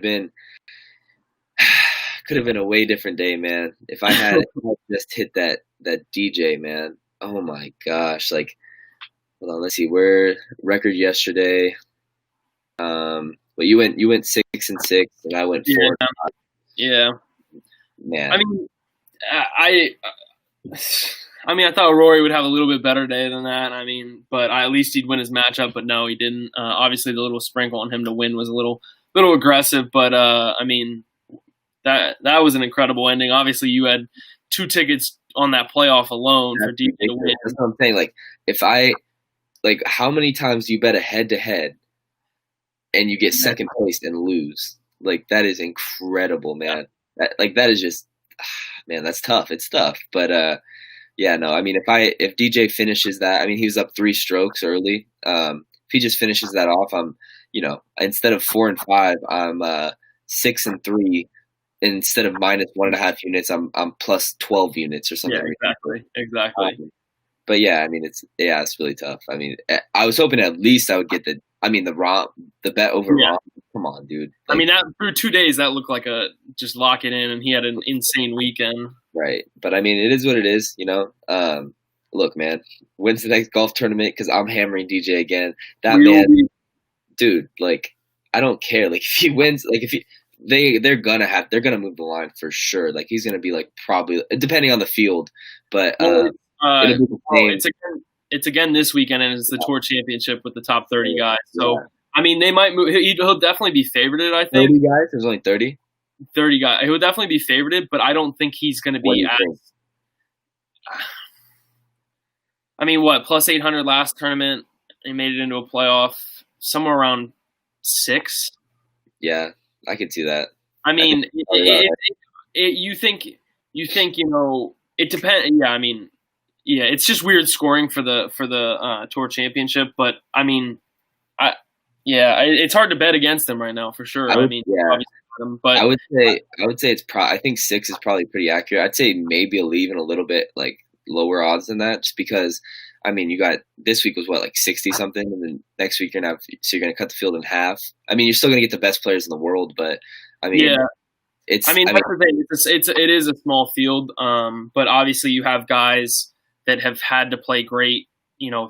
been a way different day, man. If I had just hit that DJ, man. Oh my gosh! Like, hold on, let's see. Where record yesterday? Well, you went 6-6, and I went 4. Yeah. Man, I mean, I thought Rory would have a little bit better day than that. I mean, but at least he'd win his matchup. But no, he didn't. Obviously, the little sprinkle on him to win was a little aggressive. But I mean, that was an incredible ending. Obviously, you had 2 tickets on that playoff alone for DJ to win. That's what I'm saying. Like, how many times do you bet a head-to-head and you get second place and lose? Like, that is incredible, man. That is just, man, that's tough. It's tough. But, yeah, no, I memean, if DJ finishes that, I mean, he was up 3 strokes early. If he just finishes that off, I'm, instead of 4 and 5, I'm 6 and 3. Instead of minus 1.5 units, I'm plus 12 units or something. Yeah, exactly. But yeah, I mean, it's really tough. I mean, I was hoping at least I would get the bet over Rahm. Come on, dude. I mean, that through 2 days, that looked like just lock it in, and he had an insane weekend. Right, but I mean, it is what it is, Look, man, when's the next golf tournament? Because I'm hammering DJ again. That man, dude, like, I don't care. Like, if he wins, like, they're gonna move the line for sure. Like, he's gonna be like probably depending on the field, but it's again this weekend, and it's the Tour Championship with the top 30 guys. So I mean, they might move. He'll definitely be favorited. I think 30 guys. There's only 30. 30 guys. He would definitely be favorited, but I don't think he's going to be as. I mean, plus 800 last tournament. He made it into a playoff somewhere around 6. Yeah. I could see that. I mean, you think it depends. Yeah, I mean, yeah, it's just weird scoring for the Tour Championship, but I mean, it's hard to bet against them right now for sure. Obviously, but I would say it's I think 6 is probably pretty accurate. I'd say maybe even a little bit like lower odds than that, just because. I mean, you got this week was like 60 something, and then next week you're gonna cut the field in half. I mean, you're still gonna get the best players in the world, but I mean, that's the thing. It is a small field, but obviously you have guys that have had to play great,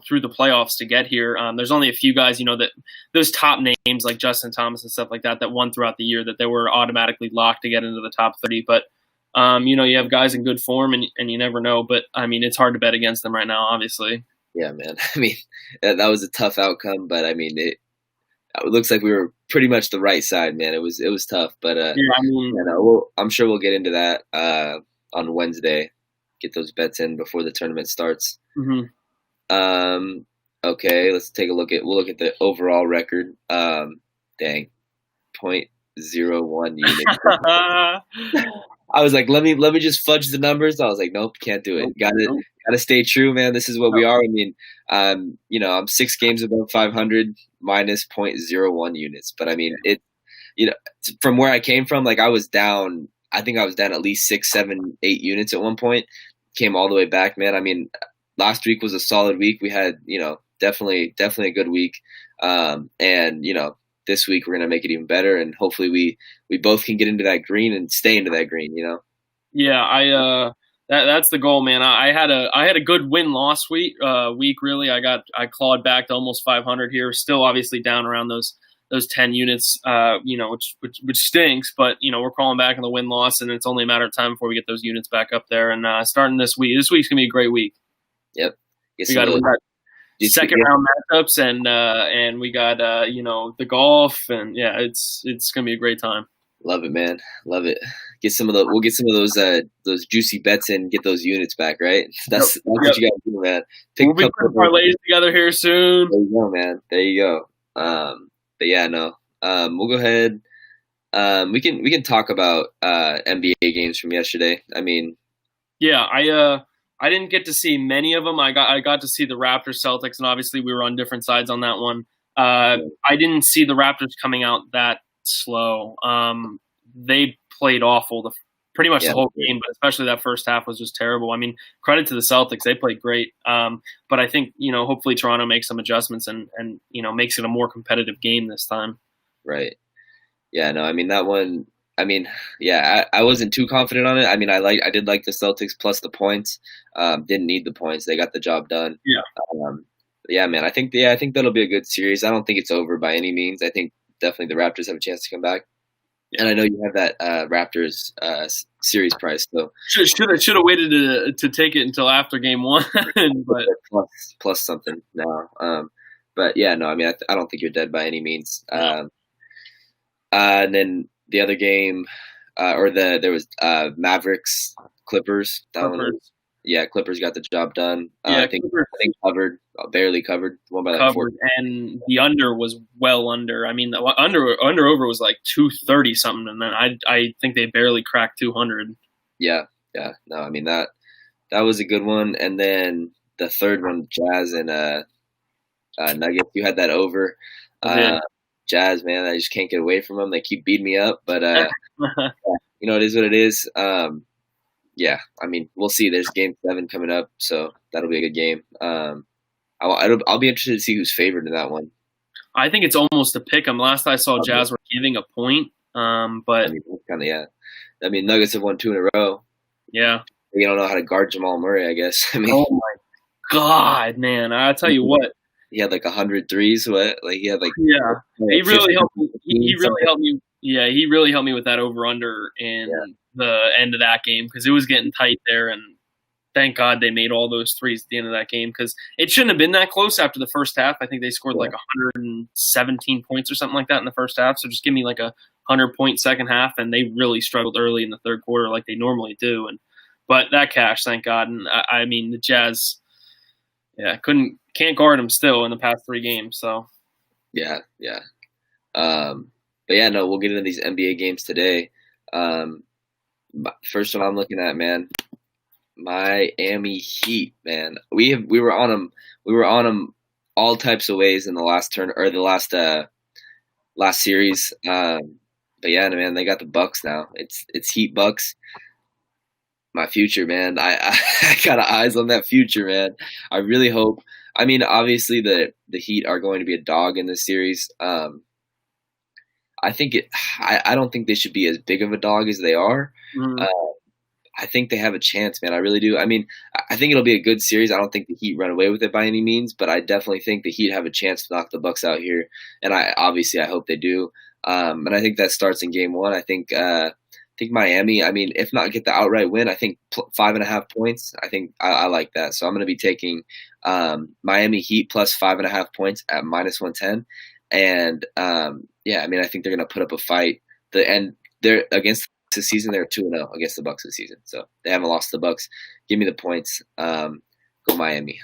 through the playoffs to get here. There's only a few guys, that those top names like Justin Thomas and stuff like that won throughout the year that they were automatically locked to get into the top 30, but. You have guys in good form, and you never know. But I mean, it's hard to bet against them right now, obviously. Yeah, man. I mean, that was a tough outcome, but I mean, it looks like we were pretty much the right side, man. It was tough, but I'm sure we'll get into that on Wednesday. Get those bets in before the tournament starts. Mm-hmm. Okay, let's take a look at. We'll look at the overall record. Dang, 0.01 units. I was like, let me just fudge the numbers. I was like, nope, can't do it. Gotta stay true, man. This is what we are. I mean, I'm 6 games above 500 minus 0.01 units. But I mean, from where I came from, like I was down. I think I was down at least 6, 7, 8 units at one point. Came all the way back, man. I mean, last week was a solid week. We had, definitely a good week. And this week we're gonna make it even better, and hopefully we both can get into that green and stay into that green. Yeah, that's the goal, man. I had a good win-loss week. Really, I clawed back to almost 500 here. Still, obviously down around those 10 units. Which stinks, but we're crawling back in the win-loss, and it's only a matter of time before we get those units back up there. And starting this week, this week's gonna be a great week. Yep. We got second round matchups, and we got the golf, and yeah, it's gonna be a great time. Love it, man. Love it. We'll get some of those juicy bets in, get those units back, right? That's what you gotta do, man. We'll be putting parlays together here soon. There you go, man. There you go. But yeah, no. We'll go ahead. We can talk about NBA games from yesterday. I mean, yeah, I didn't get to see many of them. I got to see the Raptors Celtics, and obviously we were on different sides on that one. I didn't see the Raptors coming out that slow. They played awful pretty much the whole game, but especially that first half was just terrible. I mean, credit to the Celtics. They played great. But I think, hopefully Toronto makes some adjustments and makes it a more competitive game this time. Right. Yeah, no, I mean that one. I mean, yeah, I wasn't too confident on it. I mean, I did like the Celtics plus the points. Didn't need the points; they got the job done. Yeah. Um, yeah, man, I think that'll be a good series. I don't think it's over by any means. I think definitely the Raptors have a chance to come back, and I know you have that Raptors series price, so Should have waited to take it until after game one, but plus something now. But yeah, no, I mean, I don't think you're dead by any means. And then the other game, there was Mavericks Clippers. Yeah, Clippers got the job done. Yeah, I think covered, barely covered, one by like covered, 4. and the under was well under. I mean, the under over was like 230 something, and then I think they barely cracked 200. Yeah, no, I mean that was a good one, and then the third one, Jazz and Nuggets. You had that over. Jazz, man, I just can't get away from them. They keep beating me up, but you know, it is what it is. Yeah, I mean, we'll see. There's Game 7 coming up, so that'll be a good game. I'll be interested to see who's favored in that one. I think it's almost a pick 'em. Last I saw, Jazz were giving a point, but I mean, kind of, yeah. I mean, Nuggets have won 2 in a row. Yeah, you don't know how to guard Jamal Murray, I guess. I mean, oh my God, man! I tell you what. He had like 100 threes. What? Like he had like he really helped me. He really helped me. Yeah, he really helped me with that over under in the end of that game because it was getting tight there, and thank God they made all those threes at the end of that game because it shouldn't have been that close after the first half. I think they scored like 117 points or something like that in the first half. So just give me like a 100-point second half, and they really struggled early in the third quarter like they normally do. But that cash, thank God. And I mean the Jazz. Yeah, can't guard him still in the past 3 games. So, yeah. But yeah, no, we'll get into these NBA games today. First one I'm looking at, man, Miami Heat, man. We were on them. We were on them all types of ways in the last turn or the last series. But yeah, man, they got the Bucks now. It's Heat Bucks. My future, man. I got eyes on that future, man. I really hope. I mean, obviously the Heat are going to be a dog in this series. I don't think they should be as big of a dog as they are. Mm-hmm. I think they have a chance, man. I really do. I mean, I think it'll be a good series. I don't think the Heat run away with it by any means, but I definitely think the Heat have a chance to knock the Bucks out here. And I hope they do. And I think that starts in game 1. I think Miami, I mean, if not get the outright win, I think 5.5 points. I think I like that. So I'm going to be taking Miami Heat plus 5.5 points at -110. And yeah, I mean, I think they're going to put up a fight. They're against the season. They're 2-0 against the Bucks this season, so they haven't lost to the Bucks. Give me the points. Go Miami.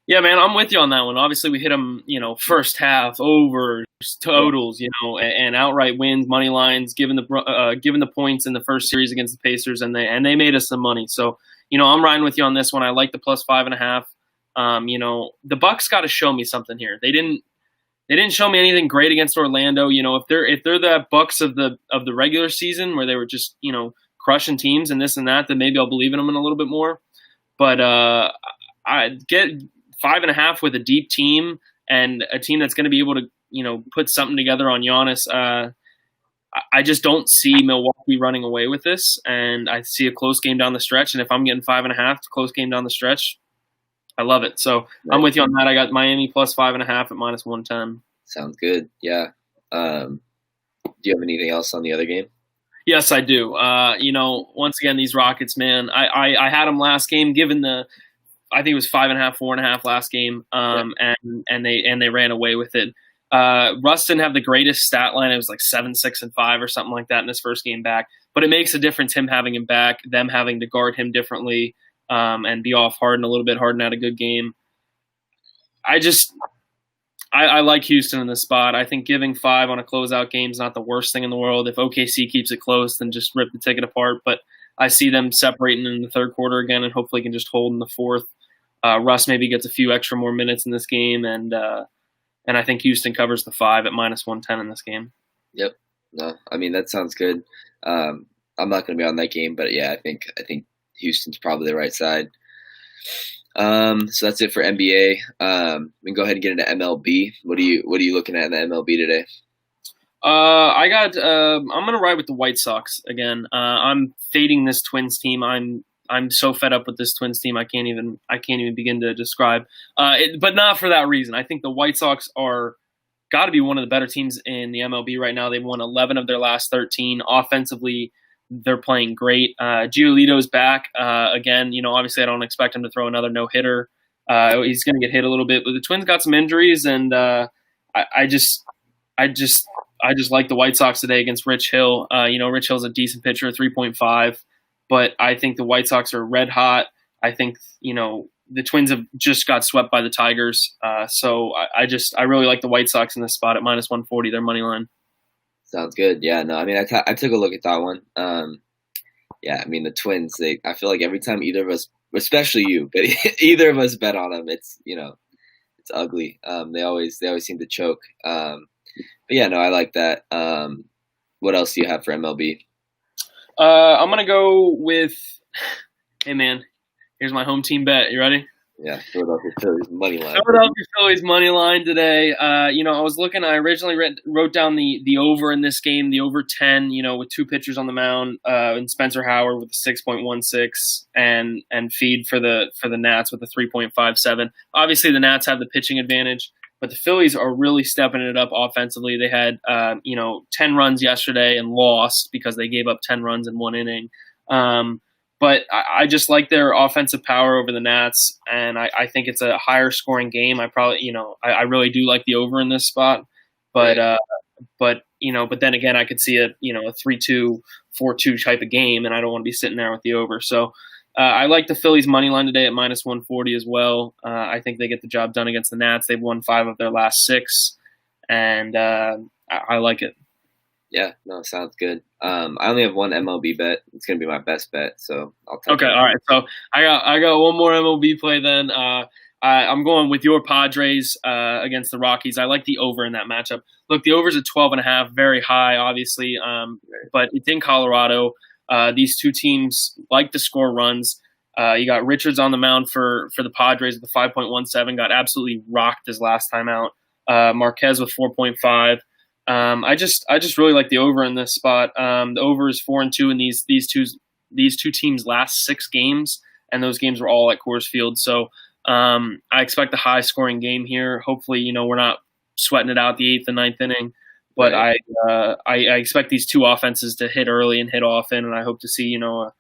Yeah, man, I'm with you on that one. Obviously, we hit them, first half overs, totals, and outright wins, money lines, given the points in the first series against the Pacers, and they made us some money. So, I'm riding with you on this one. I like the plus 5.5. The Bucks got to show me something here. They didn't show me anything great against Orlando. If they're the Bucks of the regular season where they were just crushing teams and this and that, then maybe I'll believe in them a little bit more. But I get 5.5 with a deep team and a team that's going to be able to put something together on Giannis. I just don't see Milwaukee running away with this, and I see a close game down the stretch. And if I'm getting 5.5, it's a close game down the stretch. I love it. So I'm with you on that. I got Miami plus 5.5 at -110. Sounds good. Yeah. Do you have anything else on the other game? Yes, I do. Once again, these Rockets, man, I had them last game, given I think it was 5.5, 4.5 last game, and they ran away with it. Russ didn't have the greatest stat line. It was like 7, 6, and 5 or something like that in his first game back. But it makes a difference him having him back, them having to guard him differently. And be off Harden a little bit. Harden had a good game. I like Houston in this spot. I think giving 5 on a closeout game is not the worst thing in the world. If OKC keeps it close, then just rip the ticket apart. But I see them separating in the third quarter again and hopefully can just hold in the fourth. Russ maybe gets a few extra more minutes in this game, and I think Houston covers the 5 at -110 in this game. Yep. No, I mean, that sounds good. I'm not going to be on that game, but yeah, I think Houston's probably the right side. So that's it for NBA. We can go ahead and get into MLB. What are you looking at in the MLB today? I'm gonna ride with the White Sox again. I'm fading this Twins team. I'm so fed up with this Twins team. I can't even begin to describe. But not for that reason. I think the White Sox are got to be one of the better teams in the MLB right now. They've won 11 of their last 13. Offensively, they're playing great. Giolito's back again. Obviously, I don't expect him to throw another no hitter. He's going to get hit a little bit, but the Twins got some injuries, and I just like the White Sox today against Rich Hill. Rich Hill's a decent pitcher, 3.5, but I think the White Sox are red hot. I think the Twins have just got swept by the Tigers, so I really like the White Sox in this spot at -140. Their money line. Sounds good. Yeah, no, I mean, I took a look at that one. Yeah, I mean, the Twins. I feel like every time either of us, especially you, but either of us bet on them, it's it's ugly. They always seem to choke. But yeah, no, I like that. What else do you have for MLB? I'm gonna go with. Hey man, here's my home team bet. You ready? Yeah, Philadelphia Phillies money line. Philadelphia Phillies money line today. I was looking. I originally wrote down the over in this game, the over 10. With two pitchers on the mound, and Spencer Howard with a 6.16 and feed for the Nats with a 3.57. Obviously, the Nats have the pitching advantage, but the Phillies are really stepping it up offensively. They had 10 runs yesterday and lost because they gave up 10 runs in one inning. But I just like their offensive power over the Nats, and I think it's a higher scoring game. I really do like the over in this spot, but then again, I could see a 3-2, 4-2 type of game, and I don't want to be sitting there with the over. So I like the Phillies money line today at -140 as well. I think they get the job done against the Nats. They've won 5 of their last 6, and I like it. Yeah, no, sounds good. I only have one MLB bet. It's gonna be my best bet, so I'll take Okay, it. all right. So I got one more MLB play then. I'm going with your Padres against the Rockies. I like the over in that matchup. Look, the over's at 12.5, very high, obviously, but it's in Colorado. These two teams like to score runs. You got Richards on the mound for the Padres with a 5.17, got absolutely rocked his last time out. Marquez with 4.5. I just really like the over in this spot. The over is 4-2 in these two teams' last 6 games, and those games were all at Coors Field. So I expect a high scoring game here. Hopefully, we're not sweating it out the 8th and 9th inning, but Right. I expect these two offenses to hit early and hit often, and I hope to see a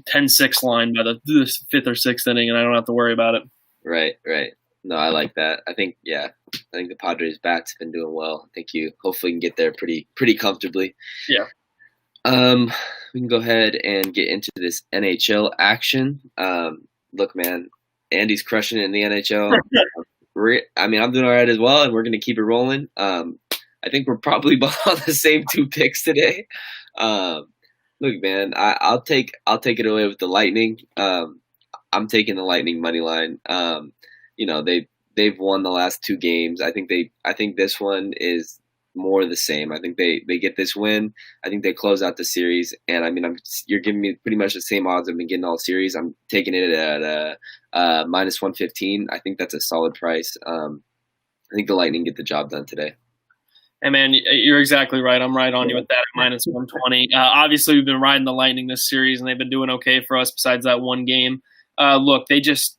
10-6 line by the 5th or 6th inning, and I don't have to worry about it. Right. No, I like that. I think the Padres bats have been doing well. I think you hopefully can get there pretty comfortably. Yeah. We can go ahead and get into this NHL action. Look, man, Andy's crushing it in the NHL. I'm doing all right as well, and we're going to keep it rolling. I think we're probably both on the same 2 picks today. Look, man, I'll take it away with the Lightning. I'm taking the Lightning money line. They've won the last 2 games. I think this one is more of the same. I think they get this win. I think they close out the series. And you're giving me pretty much the same odds I've been getting all series. I'm taking it at -115. I think that's a solid price. I think the Lightning get the job done today. Hey man, you're exactly right. I'm right on you with that at -120. Obviously, we've been riding the Lightning this series, and they've been doing okay for us. Besides that one game, look, they just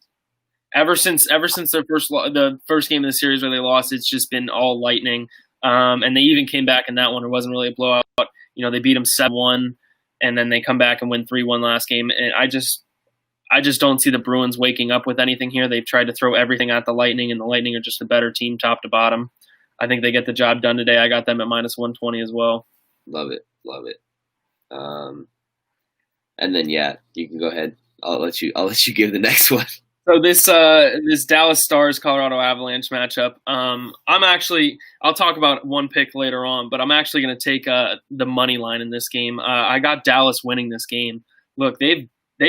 ever since the first game of the series where they lost, it's just been all Lightning. And they even came back in that one. It wasn't really a blowout. They beat them 7-1, and then they come back and win 3-1 last game. And I just don't see the Bruins waking up with anything here. They've tried to throw everything at the Lightning, and the Lightning are just a better team top to bottom. I think they get the job done today. I got them at -120 as well. Love it. And then you can go ahead. I'll let you give the next one. So this Dallas Stars Colorado Avalanche matchup. I'll talk about one pick later on, but I'm actually going to take the money line in this game. I got Dallas winning this game. Look, they've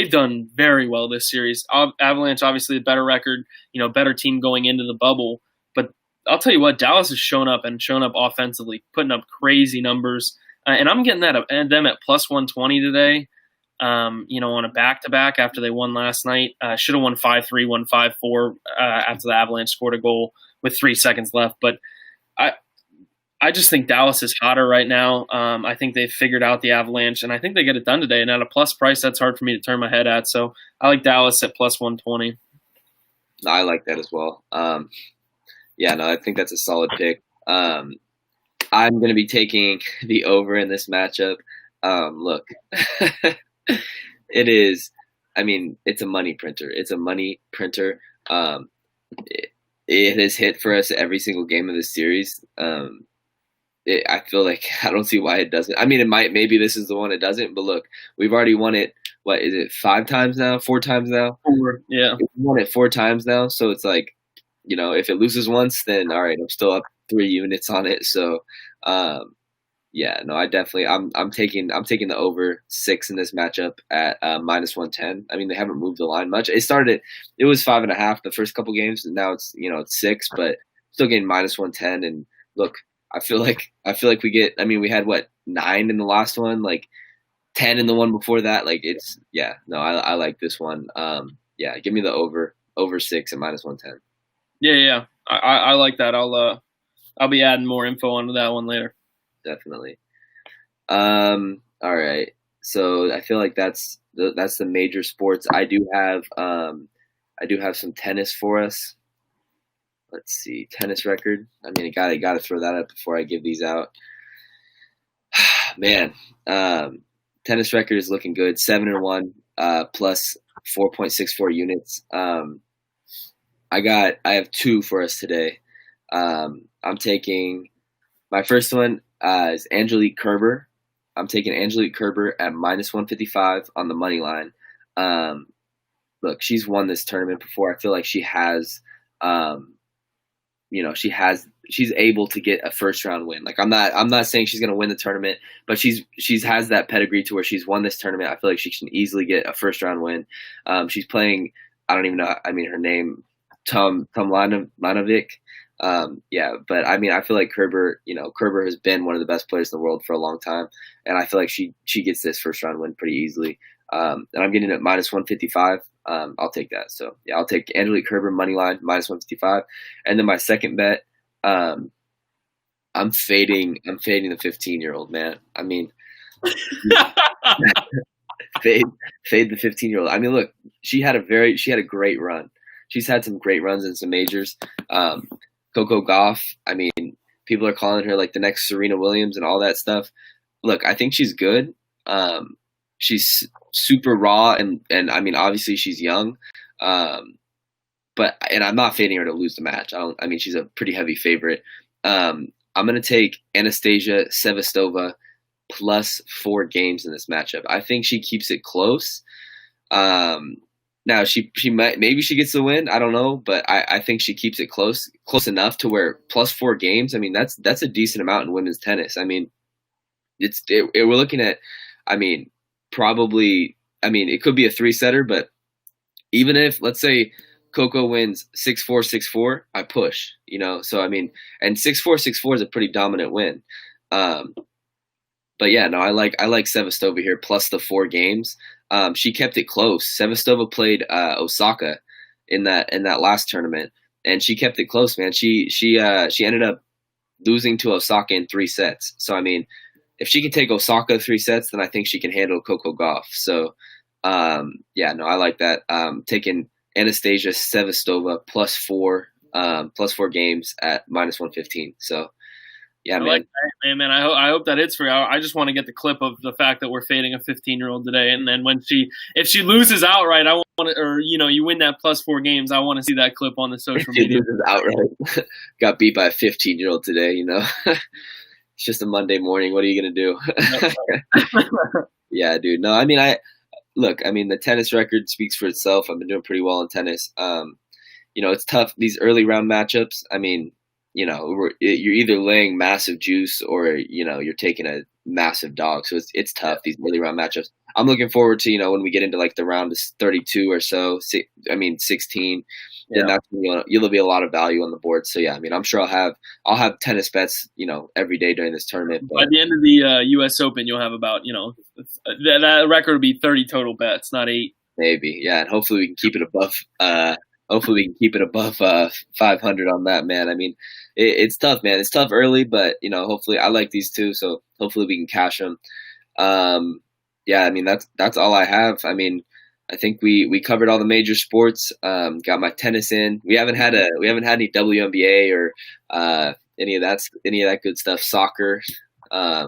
done very well this series. Avalanche obviously a better record, better team going into the bubble. But I'll tell you what, Dallas has shown up offensively, putting up crazy numbers, and I'm getting them at +120 today. On a back-to-back after they won last night. Should have won 5-3, won 5-4 after the Avalanche scored a goal with 3 seconds left. But I just think Dallas is hotter right now. I think they've figured out the Avalanche, and I think they get it done today. And at a plus price, that's hard for me to turn my head at. So I like Dallas at plus 120. No, I like that as well. Yeah, no, I think that's a solid pick. I'm going to be taking the over in this matchup. Look, it is. I mean, it's a money printer. It's a money printer. It has hit for us every single game of this series. I feel like I don't see why it doesn't. I mean, it might. Maybe this is the one it doesn't. But look, we've already won it. What is it? 5 times now? 4 times now? 4, yeah. We've won it 4 times now. So it's like, if it loses once, then all right, I'm still up 3 units on it. So, yeah, no, I definitely. I'm taking the over 6 in this matchup at minus 110. I mean, they haven't moved the line much. It was 5.5 the first couple games, and now it's 6, but still getting minus 110. And look, I feel like we get. I mean, we had 9 in the last one, like 10 in the one before that. Like it's I like this one. Yeah, give me the over 6 at minus 110. Yeah. I like that. I'll be adding more info onto that one later. Definitely. All right. So I feel like that's the major sports. I do have some tennis for us. Let's see, tennis record. I mean, I gotta throw that up before I give these out. Man, tennis record is looking good. 7-1, plus 4.64 units. I have 2 for us today. I'm taking my first one is Angelique Kerber. I'm taking Angelique Kerber at minus 155 on the money line. Look, she's won this tournament before. I feel like she has. She's able to get a first round win. Like I'm not saying she's going to win the tournament, but she's has that pedigree to where she's won this tournament. I feel like she can easily get a first round win. She's playing. I don't even know. I mean, her name Tomljanovic. Yeah, but I mean, I feel like Kerber has been one of the best players in the world for a long time, and I feel like she gets this first round win pretty easily. And I'm getting it at minus 155. I'll take that. So yeah, I'll take Angelique Kerber money line minus 155, and then my second bet, I'm fading the 15-year-old man. I mean, fade the 15-year-old. I mean, look, she had a great run. She's had some great runs in some majors. Coco Gauff. I mean, people are calling her like the next Serena Williams and all that stuff. Look, I think she's good. She's super raw, and I mean, obviously she's young, but I'm not fading her to lose the match. I mean, she's a pretty heavy favorite. I'm gonna take Anastasia Sevastova plus 4 games in this matchup. I think she keeps it close. Now she might, maybe she gets the win. I don't know, but I think she keeps it close enough to where plus 4 games. I mean, that's a decent amount in women's tennis. I mean, we're looking at. I mean, probably. I mean, it could be a 3-setter, but even if, let's say, Coco wins 6-4, 6-4, I push. So I mean, and 6-4, 6-4 is a pretty dominant win. But yeah, no, I like Sevastova here plus the 4 games. She kept it close. Sevastova played Osaka in that last tournament, and she kept it close, man. She ended up losing to Osaka in 3 sets. So I mean, if she can take Osaka 3 sets, then I think she can handle Coco Gauff. So yeah, no, I like that. Taking Anastasia Sevastova plus 4 games at minus 115. So. Yeah, man. I like that, man. I hope that hits for you. I just want to get the clip of the fact that we're fading a 15-year-old today, and then if she loses outright, I want to, or you win that plus 4 games, I want to see that clip on the social media. She loses outright, got beat by a 15-year-old today. It's just a Monday morning. What are you gonna do? Yeah, dude. No, I mean, the tennis record speaks for itself. I've been doing pretty well in tennis. It's tough these early round matchups. I mean. You're either laying massive juice or, you're taking a massive dog. So it's tough, these early round matchups. I'm looking forward to, when we get into like the round 32 or so, 16, then that's when you'll be a lot of value on the board. So yeah, I mean, I'm sure I'll have tennis bets, every day during this tournament. But by the end of the U.S. Open, you'll have about, that record will be 30 total bets, not 8. Maybe. Yeah. And hopefully we can keep it hopefully we can keep it above 500 on that, man. I mean, it's tough, man. It's tough early, but hopefully I like these two, so hopefully we can cash them. Yeah, I mean that's all I have. I mean, I think we covered all the major sports. Got my tennis in. We haven't had any WNBA or any of that good stuff. Soccer. Yeah,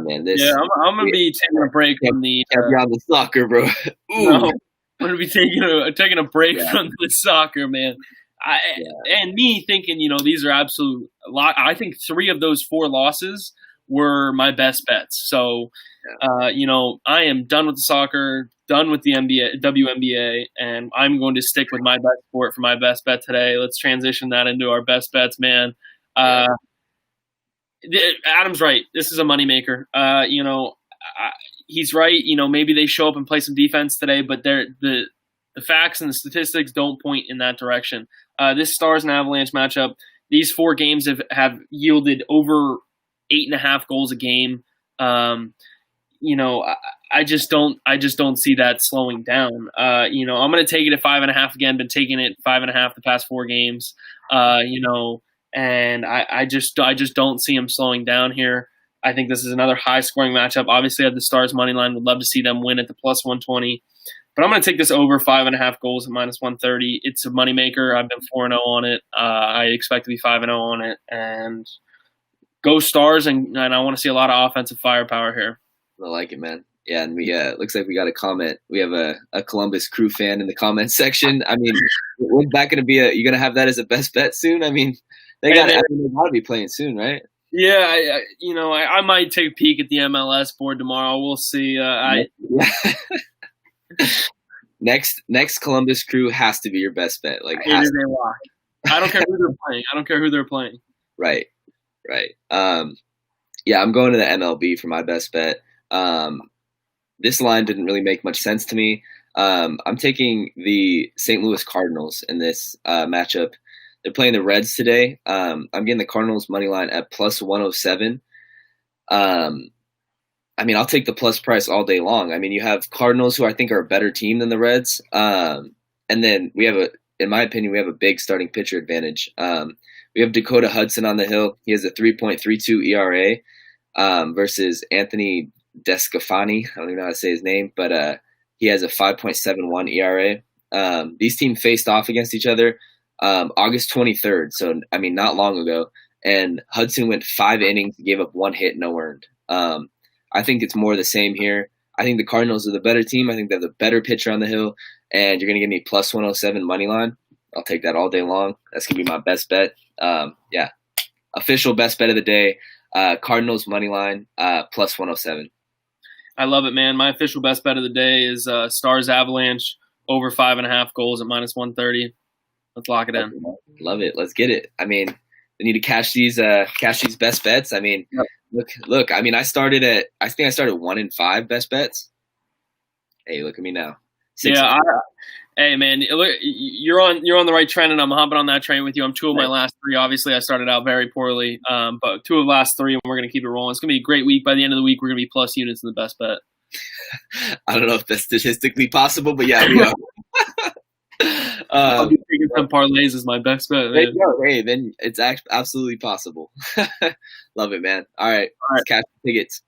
man. I'm gonna be taking a break from the. Can't be on the soccer, bro. No, I'm gonna be taking a break from the soccer, man. And me thinking, these are absolute. I think 3 of those 4 losses were my best bets. So, I am done with the soccer, done with the WNBA, and I'm going to stick with my best sport for my best bet today. Let's transition that into our best bets, man. Adam's right. This is a moneymaker. He's right. Maybe they show up and play some defense today, but the facts and the statistics don't point in that direction. This Stars and Avalanche matchup, these 4 games have yielded over 8.5 goals a game. I just don't see that slowing down. I'm going to take it at 5.5 again. Been taking it 5.5 the past 4 games. And I just don't see him slowing down here. I think this is another high scoring matchup. Obviously, I have the Stars money line. Would love to see them win at the plus 120. But I'm going to take this over 5.5 goals at minus 130. It's a moneymaker. I've been 4-0 on it. I expect to be 5-0 on it. And go Stars, and I want to see a lot of offensive firepower here. I like it, man. Yeah, and we looks like we got a comment. We have a Columbus Crew fan in the comment section. I mean, when's that going to be? You going to have that as a best bet soon? I mean, they got to be playing soon, right? Yeah, I might take a peek at the MLS board tomorrow. We'll see. Next Columbus Crew has to be your best bet. Like, it is a lock. I don't care who they're playing. Right. Yeah, I'm going to the MLB for my best bet. This line didn't really make much sense to me. I'm taking the St. Louis Cardinals in this matchup. They're playing the Reds today. I'm getting the Cardinals money line at plus 107. I mean, I'll take the plus price all day long. I mean, you have Cardinals, who I think are a better team than the Reds. And then in my opinion, we have a big starting pitcher advantage. We have Dakota Hudson on the hill. He has a 3.32 ERA versus Anthony Descafani. I don't even know how to say his name, but he has a 5.71 ERA. These teams faced off against each other August 23rd. So, I mean, not long ago. And Hudson went 5 innings, gave up 1 hit, no earned. I think it's more the same here. I think the Cardinals are the better team. I think they have the better pitcher on the hill. And you're going to give me plus 107 money line. I'll take that all day long. That's going to be my best bet. Yeah. Official best bet of the day. Cardinals money line, plus 107. I love it, man. My official best bet of the day is Stars Avalanche over 5.5 goals at minus 130. Let's lock it in. Love it. Let's get it. I mean, they need to cash these best bets. I mean, yep. Look. I mean, I think I started 1-5 best bets. Hey, look at me now. Hey, man, look, you're on the right trend, and I'm hopping on that train with you. I'm 2 of my last 3. Obviously, I started out very poorly, but 2 of the last 3, and we're going to keep it rolling. It's going to be a great week. By the end of the week, we're going to be plus units in the best bet. I don't know if that's statistically possible, but yeah, we are. I'll be taking some parlays as my best bet. Hey, then it's absolutely possible. Love it, man. All right. Let's cash the tickets.